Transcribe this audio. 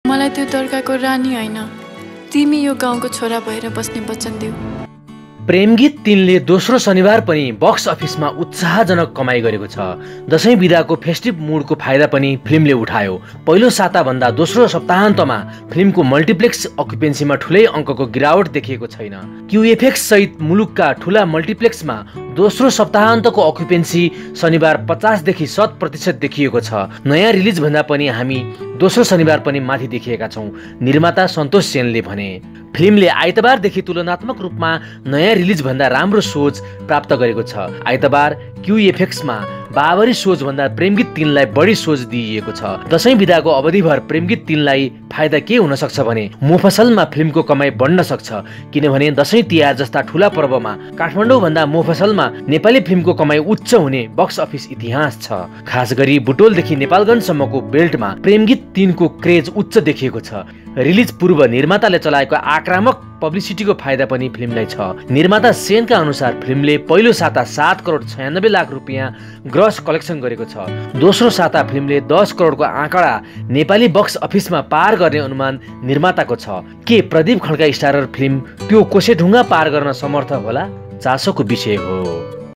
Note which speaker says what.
Speaker 1: मलाई त्यो दर्गाको रानी होइन, तिमी यो गाउँको छोरा भएर बस्ने वचन देऊ।
Speaker 2: प्रेमगीत 3ले दोस्रो शनिबार पनि बक्स अफिसमा उत्साहजनक कमाई गरेको छ। दशैं बिदाको फेस्टिभ मुडको फाइदा पनि फिल्मले उठायो। पहिलो साताभन्दा दोस्रो सप्ताहन्तमा फिल्मको मल्टिप्लेक्स अक्युपेन्सीमा ठुलै अङ्कको गिरावट देखिएको छैन। क्युएफएक्स सहित मुलुकका ठुला मल्टिप्लेक्समा दोस्रो सप्ताहन्तको अक्युपेन्सी शनिबार 50 देखि 100% देखिएको छ। नयाँ रिलिज भन्दा पनि हामी दोस्रो शनिबार पनि माथि देखिएका छौँ, निर्माता सन्तोष सेनले भने। फिल्मले आइतबारदेखि तुलनात्मक रूपमा नयाँ रिलिज भन्दा राम्रो सोच प्राप्त गरेको छ। आइतबार क्युएफएक्समा बाबरी सोच भन्दा प्रेमगीत 3लाई बढी सोच दिइएको छ। दशैं बिदाको अवधिभर प्रेमगीत 3लाई फाइदा के हुन सक्छ भने मोफसलमा फिल्मको कमाई बढ्न सक्छ, किनभने दशैं तिहार जस्ता ठूला पर्वमा काठमाडौँ भन्दा मोफसलमा नेपाली फिल्मको कमाई उच्च हुने बक्स अफिस इतिहास छ। खास गरी बुटोलदेखि नेपालगञ्जसम्मको बेल्टमा प्रेमगीत 3को क्रेज उच्च देखिएको छ। रिलिज पूर्व निर्माताले चलाएको आक्रामक पब्लिसिटीको फाइदा पनि फिल्मलाई छ। निर्माता सेनका अनुसार फिल्मले पहिलो साता 7 करोड 96 लाख रुपियाँ ग्रस कलेक्सन गरेको छ। दोस्रो साता फिल्मले 10 करोडको आँकडा नेपाली बक्स अफिसमा पार गर्ने अनुमान निर्माताको छ। के प्रदीप खड्का स्टारर फिल्म त्यो कोसेढुङ्गा पार गर्न समर्थ होला? चासोको विषय हो।